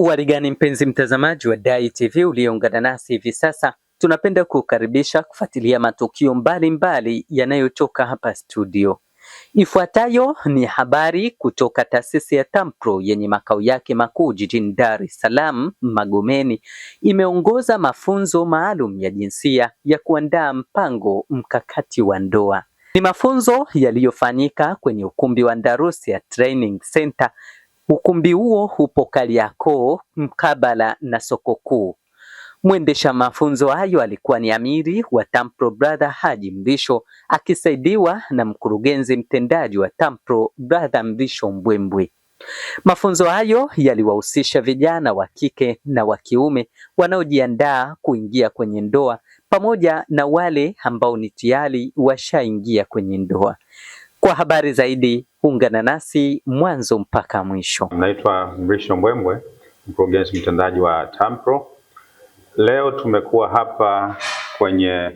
Uwarigani mpenzi mtazamaji wa Dai TV uliyoungana nasi hivi sasa, tunapenda kukaribisha kufuatilia matukio mbalimbali yanayotoka hapa studio. Ifuatayo ni habari kutoka taasisi ya TAMPRO yenye makao yake makuu jijini Dar es Salaam Magomeni. Imeongoza mafunzo maalum ya jinsia ya kuandaa mpango mkakati wa ndoa. Ni mafunzo yaliyofanyika kwenye ukumbi wa Ndarusia Training Center. Ukumbi huo upo Kariakoo mkabala na soko kuu. Mwendesha mafunzo hayo alikuwa ni amiri wa TAMPRO Brother Haji Mrisho akisaidiwa na mkurugenzi mtendaji wa TAMPRO Brother Mrisho Mbwembwe. Mafunzo hayo yaliwahusisha vijana wa kike na wa kiume wanaojiandaa kuingia kwenye ndoa pamoja na wale ambao ni tayari washaingia kwenye ndoa. Kwa habari zaidi ungana nasi mwanzo mpaka mwisho. Naitwa Mrisho Mbwembwe, mkurugenzi mtendaji wa TAMPRO. Leo tumekuwa hapa kwenye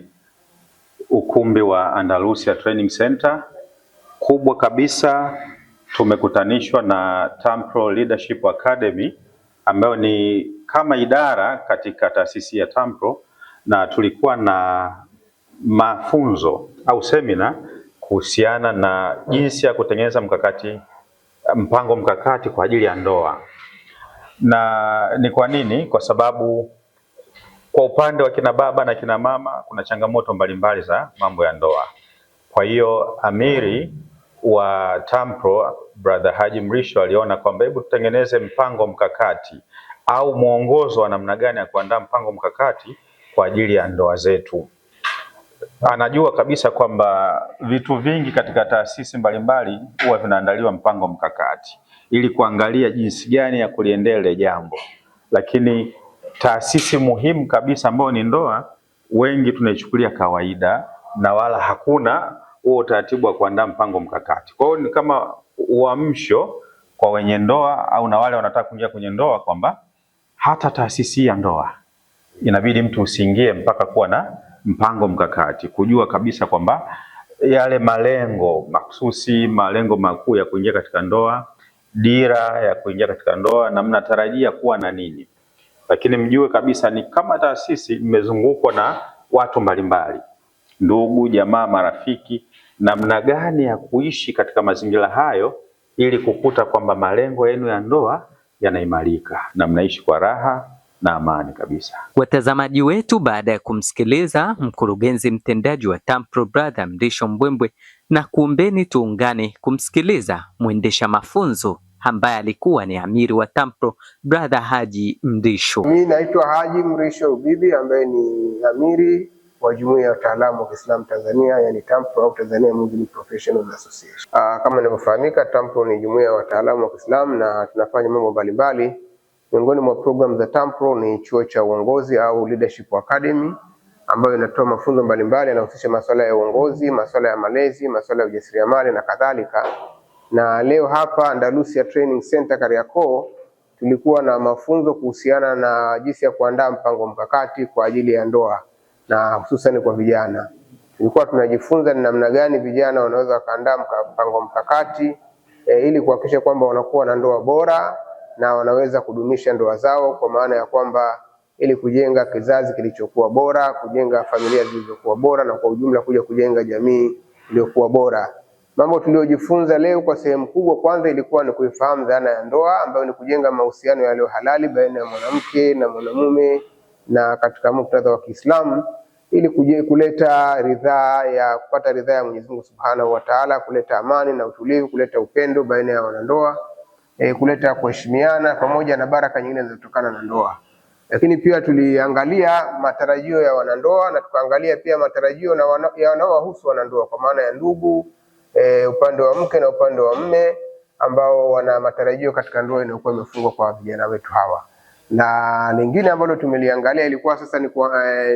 ukumbi wa Andalusia Training Center kubwa kabisa. Tumekutanishwa na TAMPRO Leadership Academy ambayo ni kama idara katika taasisi ya TAMPRO, na tulikuwa na mafunzo au semina kuhusiana na jinsi ya kutengeneza mpango mkakati kwa ajili ya ndoa. Na ni kwa nini? Kwa sababu kwa upande wa kina baba na kina mama kuna changamoto mbalimbali za mambo ya ndoa. Kwa hiyo amiri wa TAMPRO Brother Haji Mrisho aliona kwamba hebu tutengeneze mpango mkakati au mwongozo wa namna gani ya kuandaa mpango mkakati kwa ajili ya ndoa zetu. Anajua kabisa kwamba vitu vingi katika taasisi mbalimbali huwa vinaandaliwa mpango mkakati ili kuangalia jinsi gani ya kuliendea ile jambo, lakini taasisi muhimu kabisa ambayo ni ndoa, wengi tunaichukulia kawaida na wala hakuna huo utaratibu wa kuandaa mpango mkakati. Kwa hiyo ni kama uamsho kwa wenye ndoa au na wale wanataka kuingia kwenye ndoa kwamba hata taasisi ya ndoa inabidi mtu usiingie mpaka kuwa na mpango mkakati, kujua kabisa kwamba yale malengo mahususi, malengo makuu ya kuingia katika ndoa, dira ya kuingia katika ndoa na mnatarajia kuwa na nini. Lakini mjue kabisa ni kama taasisi mmezungukwa na watu mbalimbali, ndugu, jamaa, marafiki, namna gani ya kuishi katika mazingira hayo ili kukuta kwamba malengo yenu ya ndoa yanaimarika na mnaishi kwa raha na amani kabisa. Watazamaji wetu, baada ya kumsikiliza mkurugenzi mtendaji wa TAMPRO Brother Mrisho Mbwembwe, na kuombeni tuungane kumsikiliza mwendesha mafunzo ambaye alikuwa ni amiri wa TAMPRO Brother Haji Mrisho. Mimi naitwa Haji Mrisho Bibi ambaye ni amiri wa Jumuiya ya Wataalamu wa Kiislamu Tanzania, yani TAMPRO au Tanzania Muslim Professionals Association. Kama inavyofahamika, TAMPRO ni Jumuiya ya Wataalamu wa Kiislamu na tunafanya mambo mbalimbali. Miongoni mwa programu za TAMPRO ni chuo cha uongozi au Leadership Academy ambayo inatoa mafunzo mbalimbali yanahusisha masuala ya uongozi, masuala ya malezi, masuala ya ujasiriamali na kadhalika. Na leo hapa Andalusia Training Center Kariakoo tulikuwa na mafunzo kuhusiana na jinsi ya kuandaa mpango mkakati kwa ajili ya ndoa na hususan kwa vijana. Tulikuwa tunajifunza ni namna gani vijana wanaweza kuandaa mpango mkakati ili kuhakikisha kwamba wanakuwa na ndoa bora na wanaweza kudumisha ndoa zao, kwa maana ya kwamba ili kujenga kizazi kilichokuwa bora, kujenga familia zilizokuwa bora na kwa ujumla kuja kujenga jamii iliyokuwa bora. Mambo tuliyojifunza leo kwa sehemu kubwa, kwanza ilikuwa ni kuifahamu dhana ya ndoa ambayo ni kujenga mahusiano yaliyo halali baina ya mwanamke na mwanamume na katika muktadha wa Kiislamu, ili kuleta ridhaa ya kupata ridhaa ya Mwenyezi Mungu Subhanahu wa Ta'ala, kuleta amani na utulivu, kuleta upendo baina ya wanandoa, kuleta kuheshimiana pamoja na baraka nyingine zinazotokana na ndoa. Lakini pia tuliangalia matarajio ya wanandoa na tukaangalia pia matarajio ya wanaowahusu wanandoa, kwa maana ya ndugu, upande wa mke na upande wa mme ambao wana matarajio katika ndoa inayokuwa imefungwa kwa vijana wetu hawa. Na lingine ambalo tumeliangalia ilikuwa sasa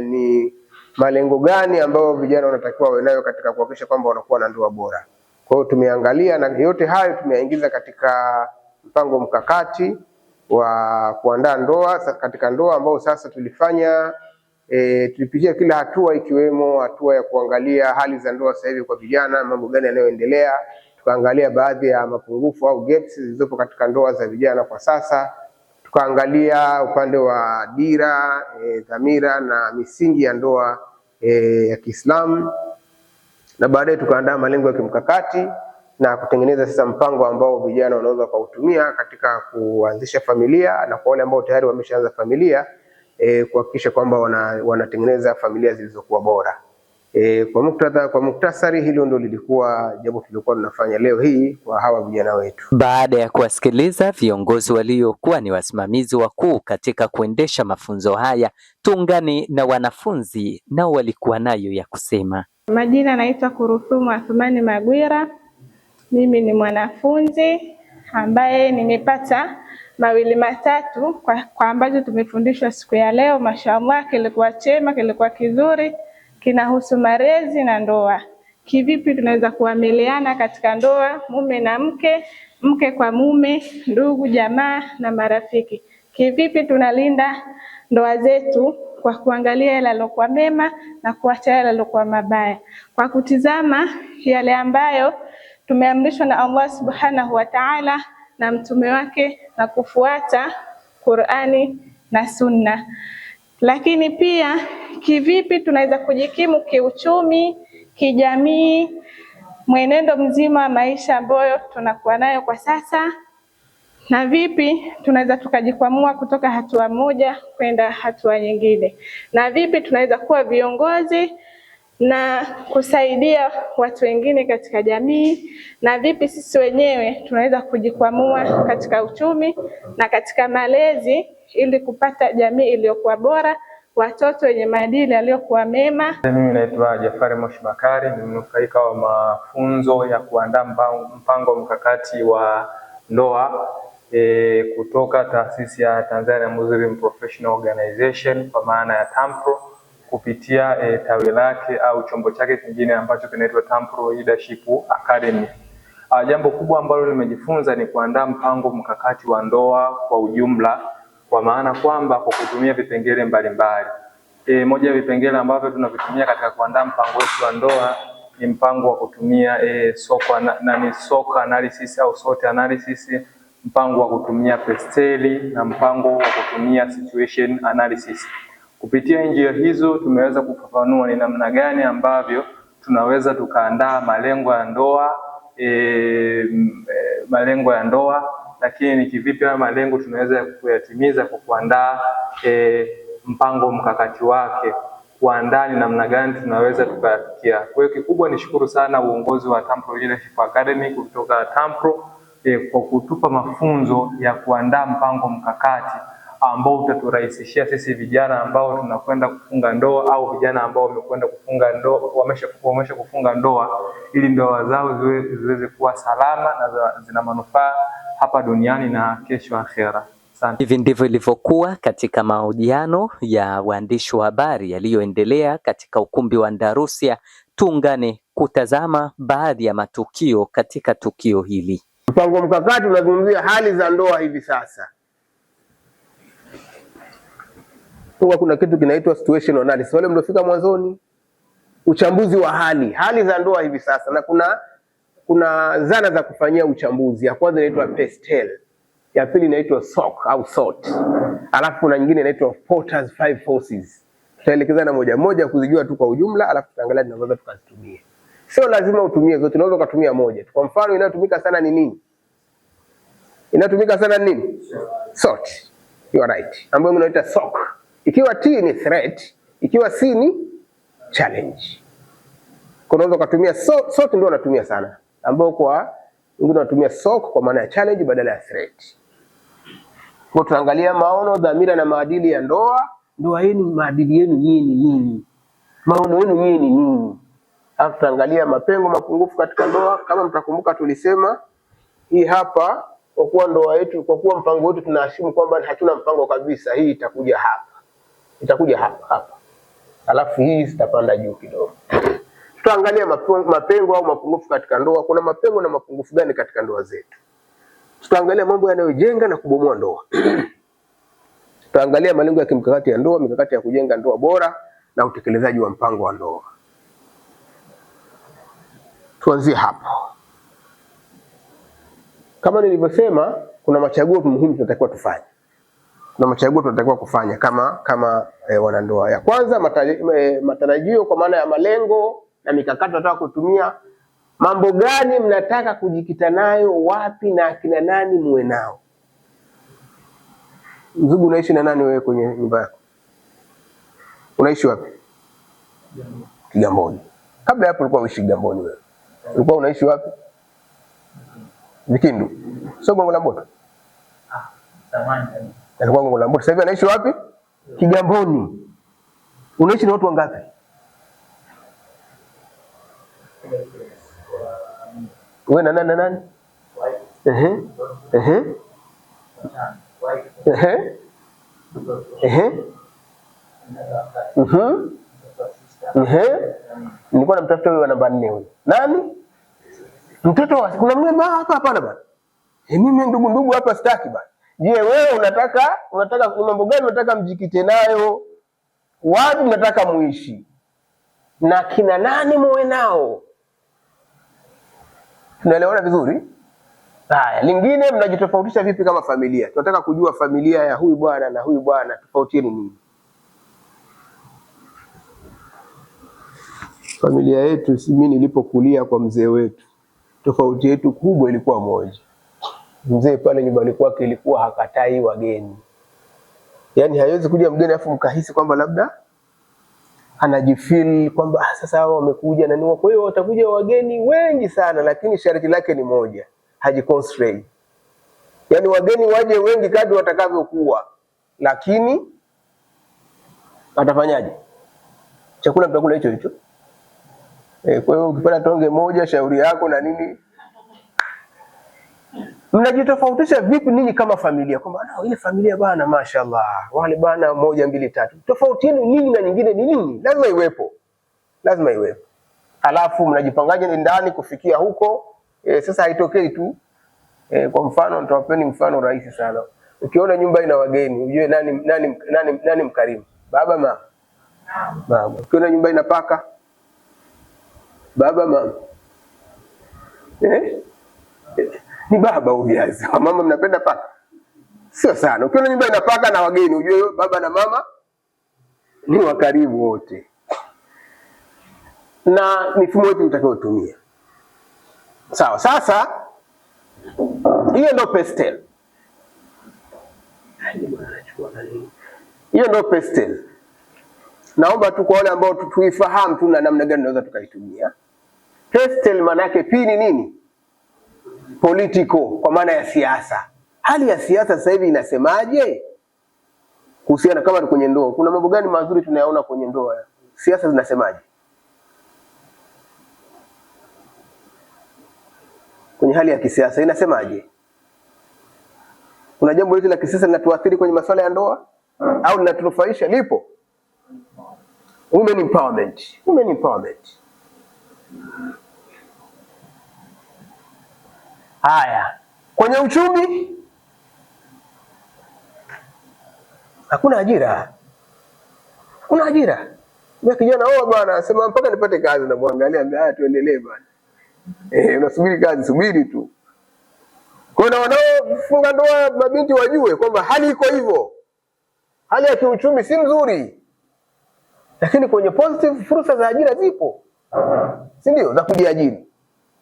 ni malengo gani ambayo vijana wanatakiwa wawe nayo katika kuhakikisha kwamba wanakuwa na ndoa bora. Kwa hiyo tumeangalia na yote hayo tumeyaingiza katika mpango mkakati wa kuandaa ndoa katika ndoa ambao sasa tulifanya tulipitia kila hatua, ikiwemo hatua ya kuangalia hali za ndoa sasa hivi kwa vijana, mambo gani yanayoendelea. Tukaangalia baadhi ya mapungufu au gaps zilizopo katika ndoa za vijana kwa sasa. tukaangalia upande wa dira, dhamira na misingi ya ndoa ya Kiislamu, na baadaye tukaandaa malengo ya kimkakati na kutengeneza sasa mpango ambao vijana wanaweza kuutumia katika kuanzisha familia, na kwa wale ambao tayari wameshaanza familia kuhakikisha kwamba wanatengeneza familia zilizokuwa bora. Kwa muktasari, hilo ndio lilikuwa jambo tulikuwa tunafanya leo hii kwa hawa vijana wetu. Baada ya kuwasikiliza viongozi waliokuwa ni wasimamizi wakuu katika kuendesha mafunzo haya, tuungane na wanafunzi nao walikuwa nayo ya kusema. Majina naitwa Kuruthumu Athumani Magwira. Mimi ni mwanafunzi ambaye nimepata mawili matatu kwa ambacho tumefundishwa siku ya leo. Mashaallah, kilikuwa chema, kilikuwa kizuri, kinahusu malezi na ndoa. Kivipi tunaweza kuamiliana katika ndoa, mume na mke, mke kwa mume, ndugu, jamaa na marafiki. Kivipi tunalinda ndoa zetu kwa kuangalia yale yaliokuwa mema na kuacha yale yaliokuwa mabaya, kwa kutizama yale ambayo tumeamrishwa na Allah Subhanahu wa Ta'ala na mtume wake na kufuata Qur'ani na Sunna. Lakini pia kivipi tunaweza kujikimu kiuchumi, kijamii, mwenendo mzima wa maisha ambayo tunakuwa nayo kwa sasa, na vipi tunaweza tukajikwamua kutoka hatua moja kwenda hatua nyingine, na vipi tunaweza kuwa viongozi na kusaidia watu wengine katika jamii, na vipi sisi wenyewe tunaweza kujikwamua katika uchumi na katika malezi ili kupata jamii iliyokuwa bora, watoto wenye maadili yaliyokuwa mema. Mimi naitwa Jafari Moshi Bakari, ni mnufaika wa mafunzo ya kuandaa mpango mkakati wa ndoa kutoka taasisi ya Tanzania Muslim Professional Organization kwa maana ya TAMPRO, kupitia tawi lake au chombo chake kingine ambacho kinaitwa TAMPRO Leadership Academy. Jambo kubwa ambalo nimejifunza ni kuandaa mpango mkakati wa ndoa kwa ujumla, kwa maana kwamba kwa kutumia vipengele mbalimbali. Moja ya vipengele ambavyo tunavitumia katika kuandaa mpango wetu wa ndoa ni mpango wa kutumia SWOT analysis au SWOT analysis, mpango wa kutumia PESTEL na mpango wa kutumia situation analysis. Kupitia njia hizo tumeweza kufafanua ni namna gani ambavyo tunaweza tukaandaa malengo ya ndoa, lakini ni kivipi haya malengo tunaweza kuyatimiza kwa kuandaa mpango mkakati wake, kuandaa ni namna gani tunaweza tukafikia. Kwa hiyo kikubwa nishukuru sana uongozi wa TAMPRO Leadership Academy kutoka TAMPRO kwa kutupa mafunzo ya kuandaa mpango mkakati ambao utaturahisishia sisi vijana ambao tunakwenda kufunga ndoa au vijana ambao wamekwenda kufunga ndoa, wamesha kufunga ndoa, ili ndoa zao ziweze kuwa salama na zina manufaa hapa duniani na kesho akhera. Hivi ndivyo ilivyokuwa katika mahojiano ya waandishi wa habari yaliyoendelea katika ukumbi wa Andalusia. Tuungane kutazama baadhi ya matukio katika tukio hili. Mpango mkakati unazungumzia hali za ndoa hivi sasa. Kuna kitu kinaitwa situation analysis. Wale mliofika mwanzoni, uchambuzi wa hali za ndoa hivi sasa, na kuna zana za kufanyia uchambuzi. Ya kwanza inaitwa PESTEL, ya pili inaitwa SWOT au SWOT, alafu kuna nyingine inaitwa Porter's 5 forces. Tutaelekezana moja moja kuzijua tu kwa ujumla, alafu tutaangalia tunaweza tukazitumia. Sio lazima utumie zote, unaweza kutumia moja. Kwa mfano inayotumika sana ni nini? Inatumika sana ni nini? SWOT. You are right. Ambayo inaitwa SOC. Ikiwa T ni threat, ikiwa C ni challenge. Kwa unaweza kutumia SWOT, ndio unatumia sana. Ambao kwa wengine wanatumia SOC kwa maana ya challenge badala ya threat. Kwa tunaangalia maono, dhamira na maadili ya ndoa. Ndoa yenu, maadili yenu nyinyi ni nini? Maono yenu nyinyi ni nini? Alafu tuangalia mapengo, mapungufu katika ndoa. Kama mtakumbuka tulisema hii hapa, kwa kuwa ndoa yetu, kwa kuwa mpango wetu tunaashimu kwamba hatuna mpango kabisa, hii itakuja hapa. Itakuja hapa. Alafu hii zitapanda juu kidogo. Tutaangalia mapengo au mapungufu katika ndoa. Kuna mapengo na mapungufu gani katika ndoa zetu? Tutaangalia mambo yanayojenga na kubomoa ndoa. Tutaangalia malengo ya kimkakati ya ndoa, mikakati ya kujenga ndoa bora na utekelezaji wa mpango wa ndoa. Tuanzie hapo. Kama nilivyosema, kuna machaguo muhimu tunatakiwa tufanye. Tuna machaguo tunatakiwa kufanya kama wanandoa. Ya kwanza matarajio kwa maana ya malengo na mikakati tunataka kutumia. Mambo gani mnataka kujikita nayo, wapi na akina nani muwe nao? Mzugu, unaishi na nani wewe kwenye nyumba yako? Unaishi wapi? Kigamboni. Kabla hapo ulikuwa unaishi Kigamboni wewe. Ulikuwa unaishi wapi? Vikindu. Sio Gongo la Mboto. Zamani. Alikuwa Gongo la Mboto. Sasa hivi anaishi wapi? Kigamboni. Unaishi na watu wangapi? Wewe na nani? Nilikuwa namtafuta huyo namba 4 huyo. Nani? Mtoto wa kuna mimi hapa hapana bana. Mimi ndugu hapa sitaki bana. Je, wewe unataka mambo gani unataka mjikite nayo? Wapi mnataka muishi? Na kina nani muwe nao? Tunaelewana vizuri? Haya, lingine mnajitofautisha vipi kama familia? Tunataka kujua familia ya huyu bwana na huyu bwana tofauti ni nini? Familia yetu, mimi nilipokulia kwa mzee wetu, tofauti yetu kubwa ilikuwa moja. Mzee pale nyumbani kwake ilikuwa hakatai wageni. Yaani haiwezi kuja mgeni afu mkahisi kwamba labda anajifeel kwamba sasa hao wamekuja na niwa. Kwa hiyo watakuja wageni wengi sana, lakini sharti lake ni moja, hajiconstrain. Yaani wageni waje wengi kadri watakavyokuwa, lakini atafanyaje? Chakula mtakula hicho hicho. Kwa hiyo ukipata tonge moja shauri yako na nini. Mnajitofautisha vipi ninyi kama familia? Kwamba ile familia bana mashaallah, wale bana 1 2 3. Tofauti yenu ninyi na nyingine ni nini? Lazima iwepo. Alafu mnajipangaje ndani kufikia huko? Sasa haitokei tu. Kwa mfano nitawapeni mfano rahisi sana. Ukiona nyumba ina wageni, ujue nani mkarimu? Baba, mama. Ukiona nyumba ina paka, baba, mama. Ni baba uviazi. Mama mnapenda paka? Sio sana. Ukiona nyumba ina paka na wageni, ujue baba na mama ni wakaribu wote. Na mifumo yetu mtakayotumia. Sawa, sasa hiyo ndio pastel. Hiyo ndio pastel. Naomba tu kwa wale ambao tuifahamu tu na namna gani tunaweza tukaitumia. Pastel maana yake P ni nini? Political, kwa maana ya siasa. Hali ya siasa sasa hivi inasemaje? Kuhusiana kama kwenye ndoa. Kuna mambo gani mazuri tunayaona kwenye ndoa? Siasa zinasemaje? Kwenye hali ya kisiasa inasemaje? Kuna jambo hili la kisiasa linatuathiri kwenye masuala ya ndoa au linatunufaisha? Lipo. Women empowerment. Haya, kwenye uchumi hakuna ajira. Mimi kijana bwana anasema mpaka nipate kazi, na muangalia tuendelee bwana. Unasubiri kazi, subiri tu. Kwa hiyo wanaofunga ndoa mabinti wajue kwamba hali iko hivyo. Hali ya kiuchumi si nzuri. Lakini kwenye positive fursa za ajira zipo. Si ndio? Za kujiajiri.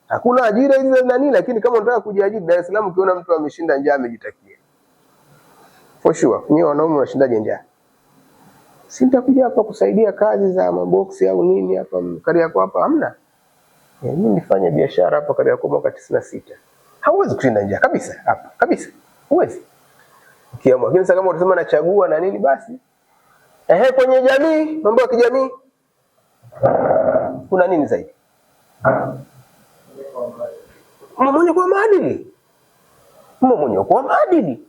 Hakuna ajira hizi za nani, lakini kama unataka kujiajiri Dar es Salaam, ukiona mtu ameshinda njaa amejitakia. For sure, ni wanaume wanashindaje njaa? Si nitakuja hapa kusaidia kazi za maboksi au nini hapa Kariakoo hapa, hamna. Mimi nifanye biashara hapa Kariakoo mwaka 96. Hauwezi kushinda njaa kabisa hapa, kabisa. Huwezi. Ukiamua, lakini kama utasema nachagua na nini basi. Kwenye jamii, mambo ya kijamii. Kuna nini zaidi? Mmoja kwa maadili.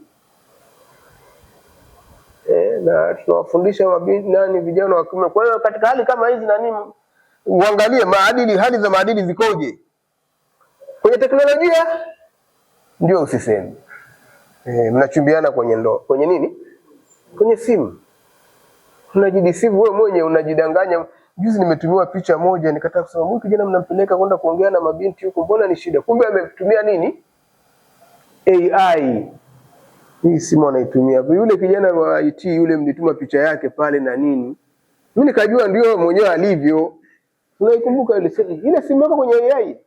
Na tunawafundisha vijana wa kiume. Kwa hiyo katika hali kama hizi uangalie maadili, hali za maadili zikoje. Kwenye teknolojia ndio usiseme. Mnachumbiana kwenye ndoa. Kwenye nini? Kwenye simu. Unajideceive wewe mwenyewe, unajidanganya. Juzi nimetumiwa picha moja nikataka kusema huyu kijana mnampeleka kwenda kuongea na mabinti huko, mbona ni shida? Kumbe ametumia nini? AI. Hii simu anaitumia. Yule kijana wa IT yule mlituma picha yake pale na nini. Mimi nikajua ndio mwenyewe alivyo. Unaikumbuka ile simu yako kwenye AI?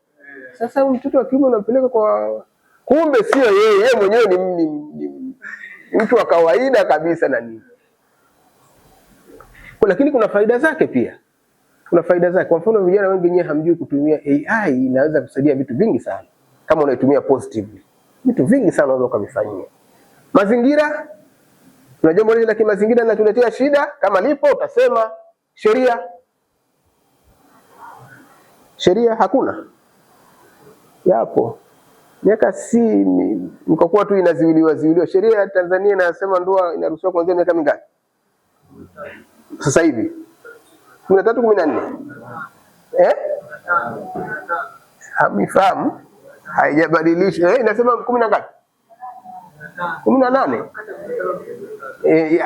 Sasa mtoto wa kiume unampeleka kwa, kumbe sio yeye mwenyewe ni mtu wa kawaida kabisa na nini. Lakini kuna faida zake pia. Kuna faida zake. Kwa mfano vijana wengi wenyewe hamjui kutumia AI, inaweza kusaidia vitu vingi sana kama unaitumia positively. Vitu vingi sana unaweza kuvifanyia. Mazingira, kuna jambo lile la kimazingira linatuletea shida, kama lipo utasema. Sheria hakuna. Yapo. Miaka si mkokuwa tu inaziwiliwa. Sheria ya Tanzania inasema ndoa inaruhusiwa kuanzia miaka mingapi? Sasa hivi 13 14. Hamifahamu? Haijabadilishwa. Inasema 10 na ngapi? 18.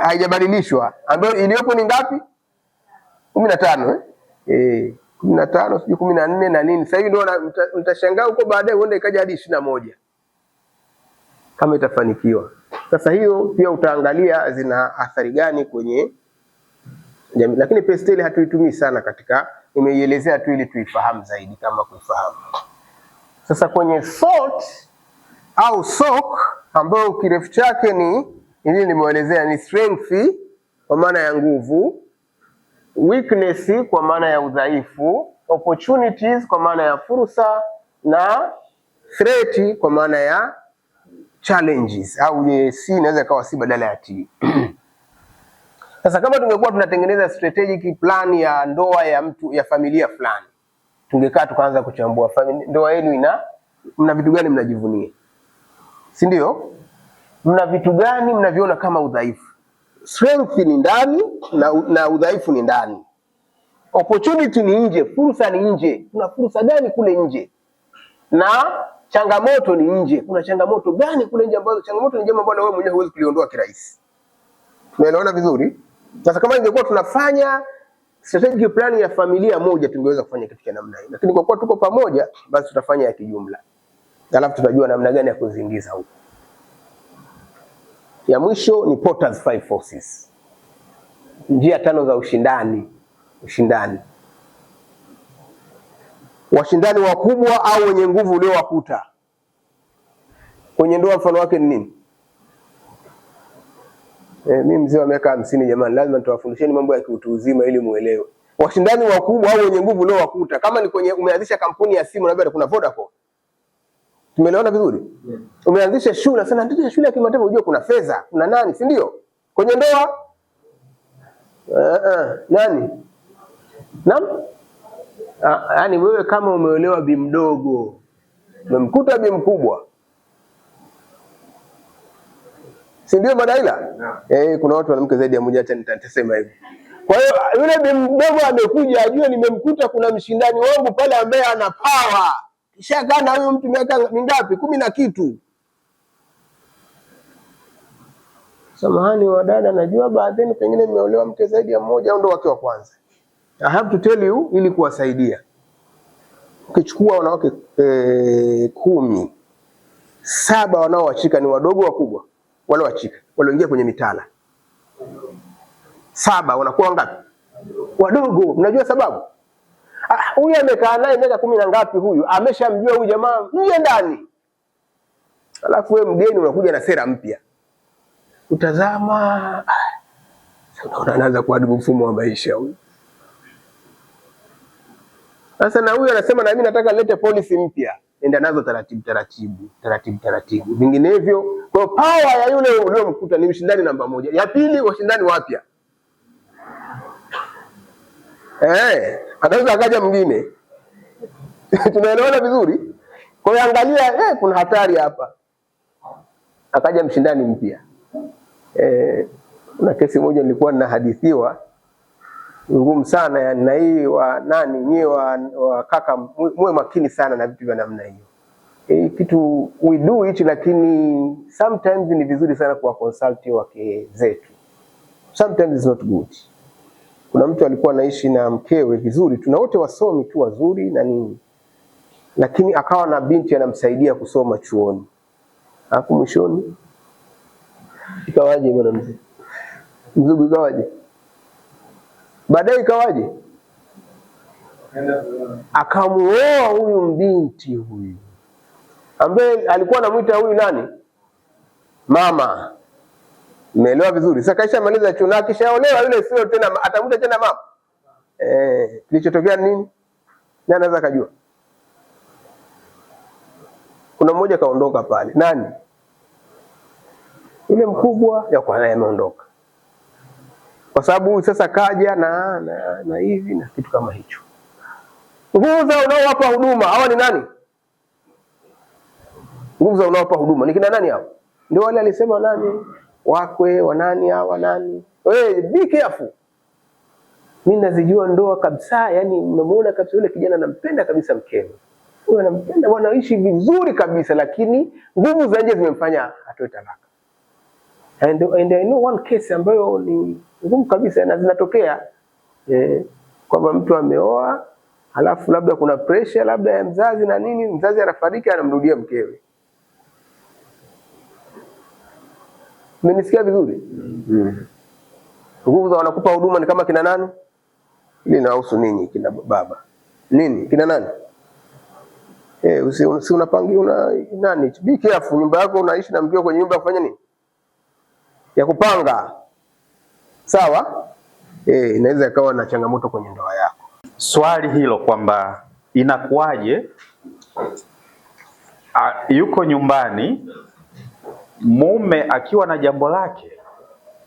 Haijabadilishwa. Ambayo iliyopo ni ngapi? 15. 15 sijui 14 na nini. Sasa hivi ndio mtashangaa huko baadaye huenda ikaja hadi 21. Kama itafanikiwa. Sasa hiyo pia utaangalia zina athari gani kwenye jamii. Lakini PayStyle hatuitumii sana katika, nimeielezea tu ili tuifahamu zaidi kama kuifahamu. Sasa kwenye SWOT au SWOT ambayo kirefu chake ni ili nimeelezea ni strength kwa maana ya nguvu, weakness kwa maana ya udhaifu, opportunities kwa maana ya fursa, na threat kwa maana ya challenges, au C inaweza kawa C badala ya T. Sasa kama tungekuwa tunatengeneza strategic plan ya ndoa ya mtu ya familia fulani, tungekaa tukaanza kuchambua ndoa yenu mna vitu gani mnajivunia, si ndio? Mna vitu gani mnaviona kama udhaifu? Strength ni ndani na udhaifu ni ndani. Opportunity ni nje, fursa ni nje. Kuna fursa gani kule nje? Na changamoto ni nje. Kuna changamoto gani kule nje ambazo changamoto ni jambo ambalo wewe mwenyewe huwezi kuliondoa kirahisi. Tunaelewana vizuri? Sasa kama ingekuwa tunafanya strategic plan ya familia moja tungeweza kufanya kitu cha namna hii. Lakini kwa kuwa tuko pamoja basi tutafanya ya kijumla. Alafu tutajua namna gani ya kuziingiza huko. Ya mwisho ni Porter's 5 forces. Njia 5 za ushindani. Washindani wakubwa au wenye nguvu uliowakuta. Kwenye ndoa mfano wake ni nini? Mimi mzee wa miaka 50 jamani, lazima nitawafundisheni mambo ya kiutu uzima ili muelewe. Washindani wakubwa au wenye nguvu uliowakuta. Kama ni kwenye umeanzisha kampuni ya simu labda kuna Vodacom. Tumeelewana vizuri? Yeah. Umeanzisha shule, sana ndio shule ya kimataifa, unajua kuna fedha, kuna nani, si ndio? Kwenye ndoa nani? Yaani wewe kama umeolewa bi mdogo, umemkuta bi mkubwa, si ndio Madaila? Yeah. Kuna watu wanamke zaidi ya mmoja, acha nitasema hivi. Kwa hiyo yule bi mdogo amekuja ajue nimemkuta kuna mshindani wangu pale ambaye ana power. Kisha kana huyo mtu miaka mingapi? 10 na kitu. Samahani wa dada, najua baadhi pengine mmeolewa mke zaidi ya mmoja au ndo wake wa kwanza. I have to tell you ili kuwasaidia. Ukichukua wanawake 10, 7 wanaowachika ni wadogo wakubwa. Wale wachika, walioingia kwenye mitala. 7 wanakuwa ngapi? Wadogo. Mnajua sababu? Huyu amekaa naye miaka 10 na ngapi huyu? Ameshamjua huyu jamaa nje ndani. Alafu wewe mgeni unakuja na sera mpya. Utazama sasa anaanza kuharibu mfumo wa maisha huyu. Sasa na huyu anasema na mimi nataka nilete policy mpya. Nenda nazo taratibu. Vinginevyo kwa power ya yule uliyomkuta ni mshindani namba 1. Ya pili washindani wapya. Anaweza akaja mwingine. Tunaelewana vizuri? Kwa hiyo angalia kuna hatari hapa. Akaja mshindani mpya. Kuna kesi moja nilikuwa ninahadithiwa ngumu sana, yani na hii wa nani nyewe wa kaka muwe makini sana na vitu vya namna hiyo. Kitu we do it, lakini sometimes ni vizuri sana kwa consult wake zetu. Sometimes it's not good. Kuna mtu alikuwa anaishi na mkewe vizuri, tuna wote wasomi tu wazuri na nini, lakini akawa na binti anamsaidia kusoma chuoni. Hapo mwishoni ikawaje bwana mzee? Mzugu ikawaje? Baadaye ikawaje? Akamuoa huyu mbinti huyu ambaye alikuwa anamuita huyu nani? Mama. Umeelewa vizuri? Sasa kaisha maliza chuo na kishaolewa yule sio tena atamuita tena mama. Kilichotokea nini? Nani anaweza kujua? Kuna mmoja kaondoka pale. Nani? Yule mkubwa ya kwa naye ameondoka. Kwa sababu sasa kaja na hivi na kitu kama hicho. Nguvu za unaowapa huduma hawa ni nani? Nguvu za unaowapa huduma ni kina nani hao? Ndio wale alisema nani? Wakwe wa nani hawa nani? Wewe be careful. Mimi nazijua ndoa kabisa, yani unamuona kabisa yule kijana anampenda kabisa mkewe. Huyo anampenda, wanaishi vizuri kabisa, lakini nguvu za nje zimemfanya atoe talaka. And I know one case ambayo ni ngumu kabisa na zinatokea kwamba mtu ameoa halafu labda kuna pressure labda ya mzazi na nini, mzazi anafariki anamrudia mkewe. Mmenisikia vizuri? Nguvu za wanakupa huduma ni kama kina nani? Ili nahusu ninyi kina baba. Nini? Kina nani? Si unapangia nani? Be careful, nyumba yako unaishi na mkeo kwenye nyumba kufanya nini? Ya kupanga. Sawa? Inaweza ikawa na changamoto kwenye ndoa yako. Swali hilo kwamba inakuwaje yuko nyumbani mume akiwa na jambo lake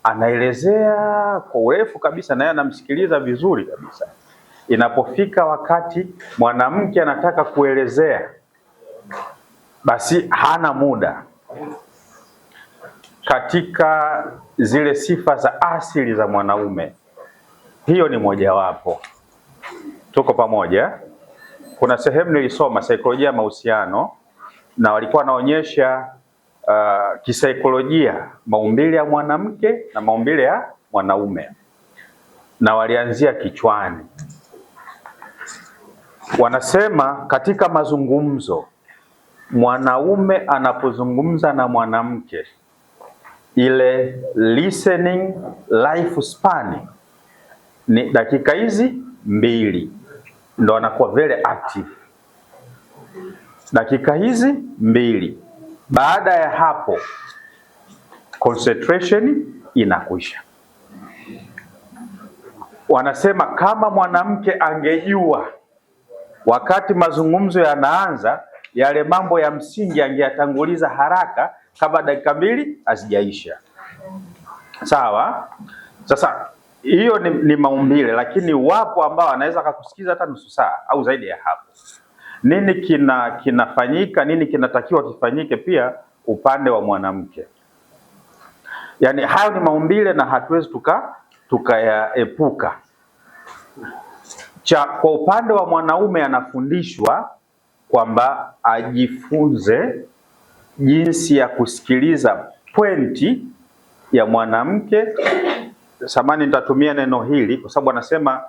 anaelezea kwa urefu kabisa naye anamsikiliza vizuri kabisa. Inapofika wakati mwanamke anataka kuelezea basi hana muda. Katika zile sifa za asili za mwanaume, hiyo ni mojawapo. Tuko pamoja? Kuna sehemu nilisoma saikolojia ya mahusiano na walikuwa wanaonyesha kisaikolojia maumbile ya mwanamke na maumbile ya mwanaume, na walianzia kichwani. Wanasema katika mazungumzo, mwanaume anapozungumza na mwanamke, ile listening life span ni dakika hizi 2 ndo anakuwa very active. Dakika hizi 2. Baada ya hapo concentration inakwisha. Wanasema kama mwanamke angejua wakati mazungumzo yanaanza yale mambo ya msingi angeyatanguliza haraka kabla dakika 2 hazijaisha. Sawa? Sasa hiyo ni maumbile, lakini wapo ambao anaweza kukusikiza hata nusu saa au zaidi ya hapo. Nini kinafanyika, nini kinatakiwa kifanyike pia upande wa mwanamke. Yaani hayo ni maumbile na hatuwezi tukayaepuka. Kwa upande wa mwanaume anafundishwa kwamba ajifunze jinsi ya kusikiliza pointi ya mwanamke. Samani nitatumia neno hili kwa sababu anasema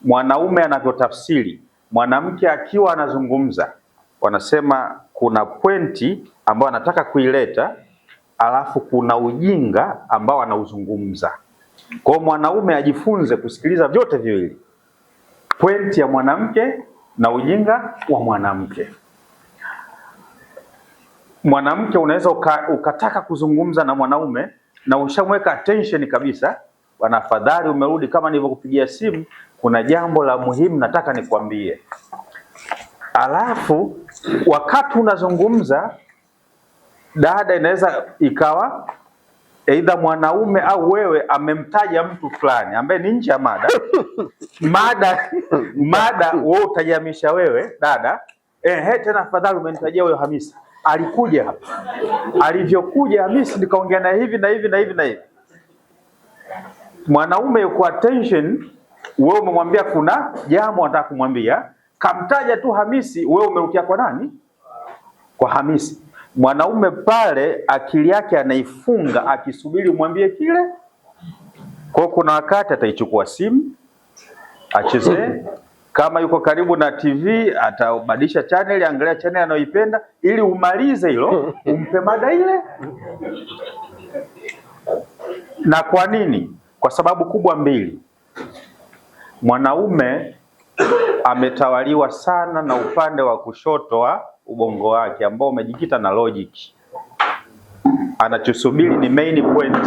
mwanaume anavyotafsiri. Mwanamke akiwa anazungumza, wanasema kuna pointi ambayo anataka kuileta, alafu kuna ujinga ambao anauzungumza. Kwa hiyo mwanaume ajifunze kusikiliza vyote viwili, pointi ya mwanamke na ujinga wa mwanamke. Mwanamke unaweza ukataka kuzungumza na mwanaume na ushamweka attention kabisa, bwana afadhali umerudi, kama nilivyokupigia simu, kuna jambo la muhimu nataka nikwambie. Alafu wakati unazungumza, dada inaweza ikawa aidha mwanaume au wewe amemtaja mtu fulani ambaye ni nje ya mada. mada wewe utajamisha wewe dada, tena afadhali umenitajia huyo Hamisi. Alikuja hapa. Alivyokuja Hamisi nikaongea na hivi na hivi na hivi na hivi. Mwanaume yuko attention, wewe umemwambia kuna jambo unataka kumwambia, kamtaja tu Hamisi, wewe umerukia kwa nani? Kwa Hamisi. Mwanaume pale akili yake anaifunga akisubiri umwambie kile. Kwa kuna wakati ataichukua simu achezee, kama yuko karibu na TV atabadilisha channel, angalia channel anayoipenda ili umalize hilo, umpe mada ile. Na kwa nini? Kwa sababu kubwa mbili. Mwanaume ametawaliwa sana na upande wa kushoto wa ubongo wake ambao umejikita na logic. Anachosubiri ni main point.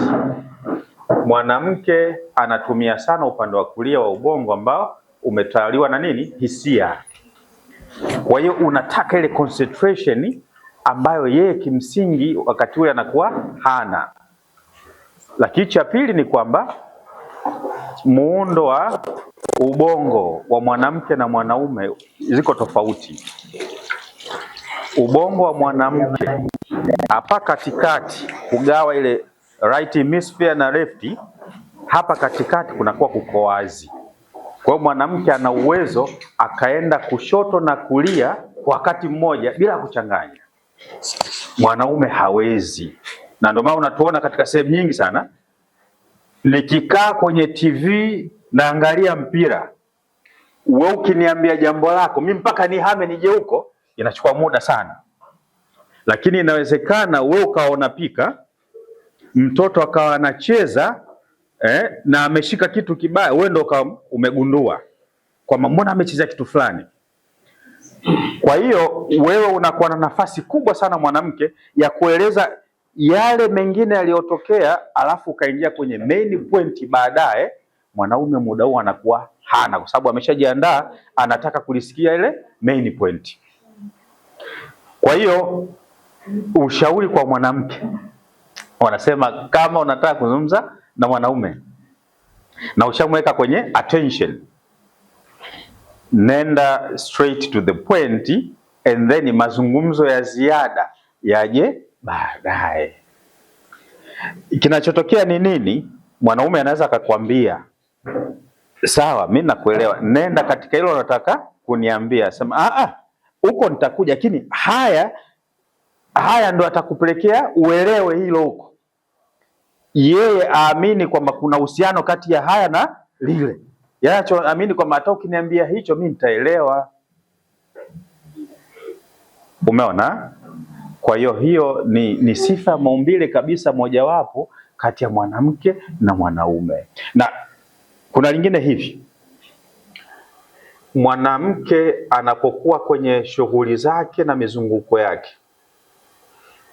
Mwanamke anatumia sana upande wa kulia wa ubongo ambao umetawaliwa na nini? Hisia. Kwa hiyo unataka ile concentration ambayo yeye kimsingi wakati ule anakuwa hana. Lakini cha pili ni kwamba muundo wa ubongo wa mwanamke na mwanaume ziko tofauti. Ubongo wa mwanamke hapa katikati kugawa ile right hemisphere na left, hapa katikati kunakuwa kuko wazi. Kwa hiyo mwanamke ana uwezo akaenda kushoto na kulia kwa wakati mmoja bila kuchanganya. Mwanaume hawezi. Na ndio maana unatuona katika sehemu nyingi sana, nikikaa kwenye TV naangalia mpira, wewe ukiniambia jambo lako mimi mpaka nihame nije huko inachukua muda sana. Lakini inawezekana wewe ukaona pika, mtoto akawa anacheza na ameshika kitu kibaya, wewe ndio umegundua kwamba mbona amecheza kitu fulani. Kwa hiyo wewe unakuwa na nafasi kubwa sana mwanamke ya kueleza yale mengine yaliyotokea, alafu ukaingia kwenye main point baadaye. Mwanaume muda huo anakuwa hana, kwa sababu ameshajiandaa, anataka kulisikia ile main point. Kwa hiyo ushauri kwa mwanamke, wanasema kama unataka kuzungumza na mwanaume na ushamweka kwenye attention, nenda straight to the point, and then mazungumzo ya ziada yaje baadaye. Kinachotokea ni nini? Mwanaume anaweza akakwambia sawa, mimi nakuelewa, nenda katika hilo unataka kuniambia. Sema huko nitakuja, lakini haya ndo atakupelekea uelewe hilo huko. Yeye aamini kwamba kuna uhusiano kati ya haya na lile. Yanachoamini kwamba hata ukiniambia hicho mimi nitaelewa. Umeona? Kwa hiyo ni sifa maumbile kabisa mojawapo kati ya mwanamke na mwanaume. Na kuna lingine hivi, mwanamke anapokuwa kwenye shughuli zake na mizunguko yake,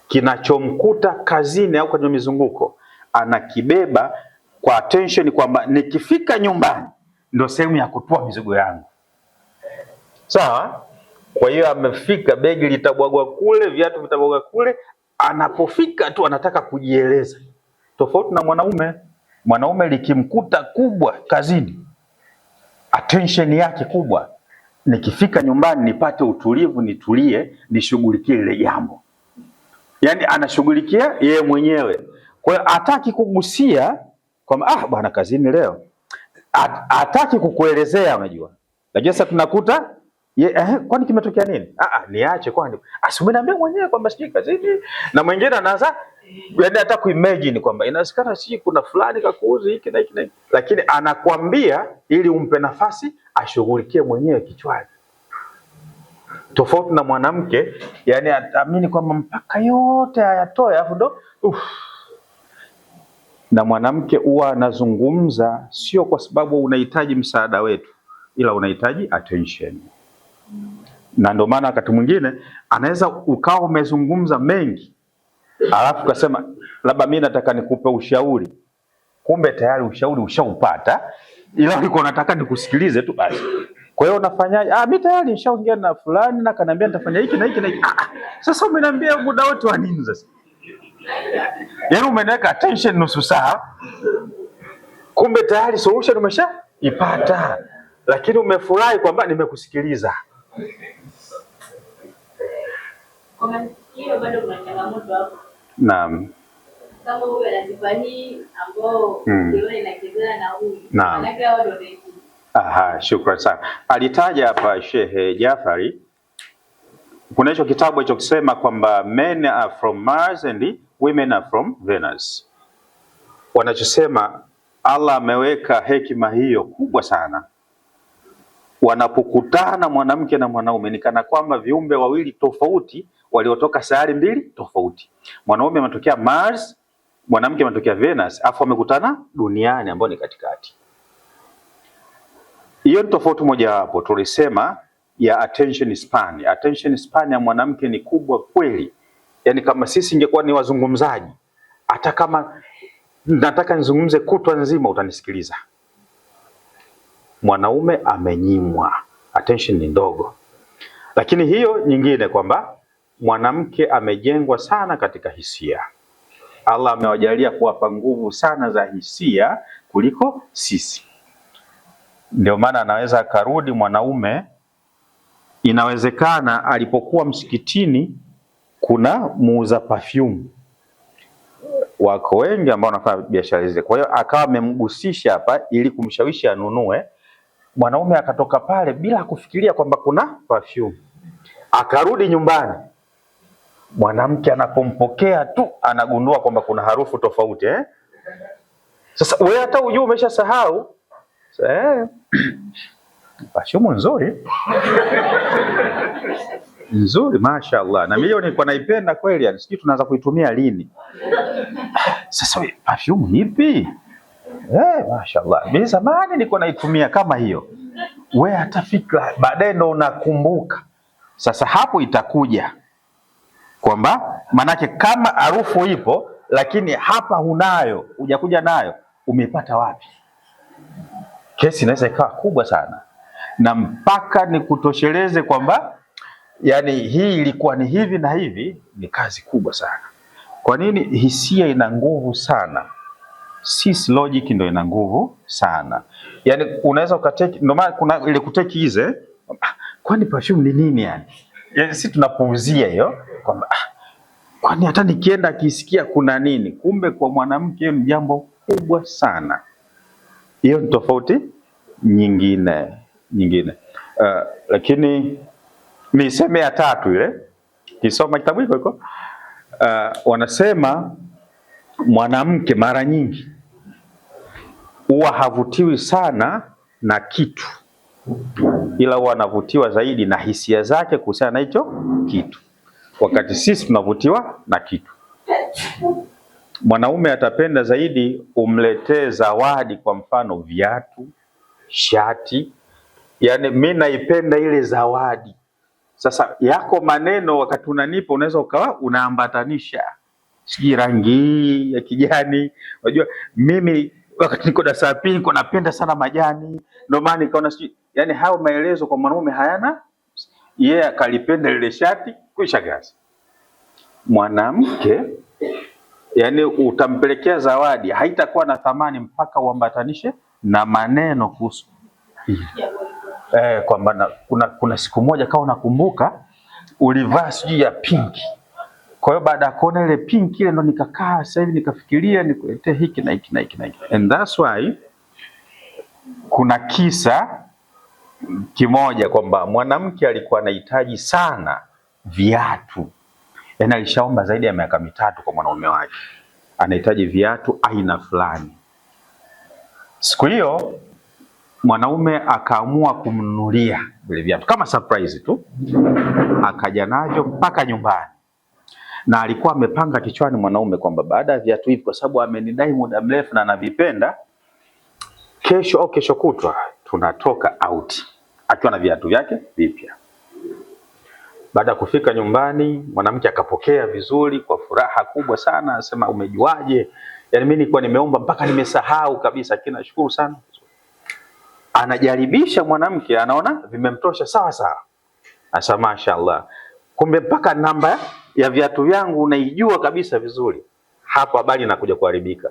kinachomkuta kazini au kwenye mizunguko anakibeba kwa attention kwamba nikifika nyumbani ndio sehemu ya kutoa mizigo yangu. Sawa? Kwa hiyo amefika, begi litabwagwa kule, viatu vitabwagwa kule, anapofika tu anataka kujieleza. Tofauti na mwanaume. Mwanaume likimkuta kubwa kazini, attention yake kubwa, nikifika nyumbani nipate utulivu, nitulie, nishughulikie ile jambo. Yaani anashughulikia yeye mwenyewe. Kwa hiyo hataki kugusia kwamba bwana kazini leo. Hataki kukuelezea, unajua. Lakini sasa tunakuta kwani kimetokea nini? Niache kwani. Asumeniambia mwenyewe kwamba siji kazini, na mwingine anaanza yaani hata kuimagine kwamba inasikana siji kuna fulani kakuuzi hiki na hiki na hiki. Lakini anakuambia ili umpe nafasi ashughulikie mwenyewe kichwani. Tofauti na mwanamke, yani ataamini kwamba mpaka yote hayatoe afu ndo Na mwanamke huwa anazungumza sio kwa sababu unahitaji msaada wetu, ila unahitaji attention. Na ndio maana wakati mwingine anaweza ukawa umezungumza mengi, alafu kasema labda mimi nataka nikupe ushauri. Kumbe tayari ushauri ushaupata, ila ulikuwa unataka nikusikilize tu basi. Kwa hiyo unafanyaje? Mimi tayari nishaongea na fulani na kaniambia nitafanya hiki na hiki na hiki. Sasa umeniambia muda wote wa nini sasa? Yaani umeniweka attention nusu saa. Kumbe tayari solution umeshaipata. Lakini umefurahi kwamba nimekusikiliza. Kwa hiyo bado kuna changamoto hapo. Naam. Kama huyu anajifanyia ambao ndio inakezana na huyu. Naam. Maana hao ndio ndio. Shukrani sana. Alitaja hapa Sheikh Jafari kuna hicho kitabu hicho kusema kwamba men are from Mars and women are from Venus. Wanachosema Allah ameweka hekima hiyo kubwa sana. Wanapokutana mwanamke na mwanaume ni kana kwamba viumbe wawili tofauti waliotoka sayari mbili tofauti. Mwanaume ametokea Mars, mwanamke ametokea Venus afu amekutana duniani ambao ni katikati. Hiyo ni tofauti moja hapo tulisema ya attention span. Attention span ya mwanamke ni kubwa kweli. Yaani kama sisi ingekuwa ni wazungumzaji, hata kama nataka nizungumze kutwa nzima utanisikiliza. Mwanaume amenyimwa, attention ni ndogo. Lakini hiyo nyingine kwamba mwanamke amejengwa sana katika hisia. Allah amewajalia kuwapa nguvu sana za hisia kuliko sisi. Ndio maana anaweza akarudi mwanaume, inawezekana alipokuwa msikitini kuna muuza perfume. Wako wengi ambao wanafanya biashara hizi. Kwa hiyo akawa amemgusisha hapa ili kumshawishi anunue. Mwanaume akatoka pale bila kufikiria kwamba kuna perfume. Akarudi nyumbani. Mwanamke anapompokea tu anagundua kwamba kuna harufu tofauti Sasa wewe hata ujue umeshasahau. Perfume nzuri. Nzuri mashaallah. Na mimi nilikuwa naipenda kweli, yani sijui tunaanza kuitumia lini. Sasa wewe perfume ipi? Mashaallah. Mimi zamani nilikuwa naitumia kama hiyo. Wewe hata fikra baadaye ndo unakumbuka. Sasa hapo itakuja kwamba manake kama harufu ipo lakini hapa hunayo, hujakuja nayo, umepata wapi? Kesi inaweza ikawa kubwa sana. Na mpaka nikutosheleze kwamba yani hii ilikuwa ni hivi na hivi, ni kazi kubwa sana. Kwa nini? Hisia ina nguvu sana. Sisi logic ndio ina nguvu sana. Yani unaweza ukateki, ndio maana kuna ile kuteki hize, kwani perfume ni nini yani? Yani sisi tunapuuzia hiyo kwamba kwani hata nikienda akisikia kuna nini? Kumbe kwa mwanamke ni jambo kubwa sana. Hiyo ni tofauti nyingine. Lakini niseme ya tatu ile. Kisoma kitabu hiko wanasema mwanamke mara nyingi huwa havutiwi sana na kitu, ila huwa anavutiwa zaidi na hisia zake kuhusiana na hicho kitu, wakati sisi tunavutiwa na kitu. Mwanaume atapenda zaidi umletee zawadi, kwa mfano viatu, shati. Yani mimi naipenda ile zawadi. Sasa yako maneno wakati unanipa unaweza ukawa unaambatanisha. Siji rangi ya kijani. Unajua mimi wakati niko darasa pili niko napenda sana majani. Ndio maana nikaona siji, yani hao maelezo kwa mwanaume hayana. Yeye akalipenda ile shati kuisha gazi. Mwanamke yani utampelekea zawadi haitakuwa na thamani mpaka uambatanishe na maneno kuhusu. Kwamba kuna siku moja kama unakumbuka ulivaa sijui ya pinki. Kwa hiyo baada ya kuona ile pinki ile ndo nikakaa sasa hivi nikafikiria nikuletee hiki na hiki na hiki na hiki. And that's why kuna kisa kimoja kwamba mwanamke alikuwa anahitaji sana viatu. Yaani alishaomba zaidi ya miaka 3 kwa mwanaume wake. Anahitaji viatu aina fulani. Siku hiyo mwanaume akaamua kumnunulia vile viatu kama surprise tu. Akaja navyo mpaka nyumbani. Na alikuwa amepanga kichwani mwanaume kwamba baada ya viatu hivi, kwa sababu amenidai muda mrefu na anavipenda, kesho au kesho kutwa tunatoka out akiwa na viatu vyake vipya. Baada ya kufika nyumbani, mwanamke akapokea vizuri kwa furaha kubwa sana, asema umejuaje? Yaani mimi nilikuwa nimeomba mpaka nimesahau kabisa, kina shukuru sana. Anajaribisha mwanamke, anaona vimemtosha sawa sawa. Asa mashaallah. Kumbe mpaka namba ya viatu vyangu unaijua kabisa vizuri. Hapo habari inakuja kuharibika.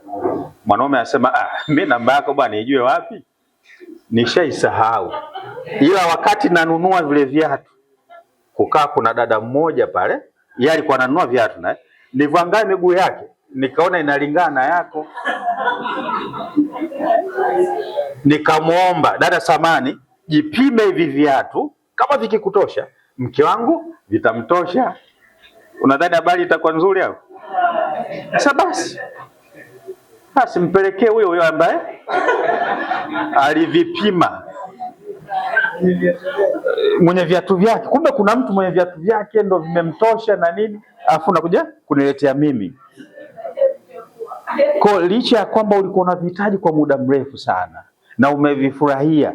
Mwanaume anasema mimi namba yako bwana nijue wapi? Nishaisahau. Ila wakati nanunua vile viatu, kukaa kuna dada mmoja pale, yeye alikuwa ananunua viatu naye. Niliangalia miguu yake, nikaona inalingana na yako. Nikamuomba, dada samani, jipime hivi viatu, kama vikikutosha, mke wangu vitamtosha. Unadhani habari itakuwa nzuri hapo? Sasa basi mpelekee huyo ambaye alivipima. Mwenye viatu vyake. Kumbe kuna mtu mwenye viatu vyake ndo vimemtosha na nini, afu nakuja kuniletea mimi. Kwa licha ya kwamba ulikuwa unavihitaji kwa muda mrefu sana na umevifurahia,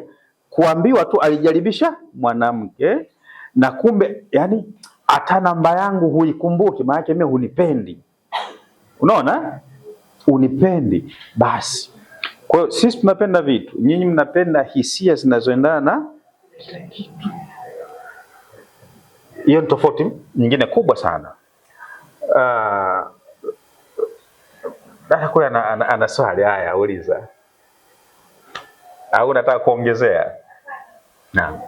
kuambiwa tu alijaribisha mwanamke na kumbe yani hata namba yangu huikumbuki, maana yake mimi hunipendi. Unaona? Unipendi basi. Kwa hiyo sisi tunapenda vitu, nyinyi mnapenda hisia zinazoendana na kile kitu. Hiyo ni tofauti nyingine kubwa sana. Dada kwa ana swali haya, uliza. Au unataka kuongezea? Naam.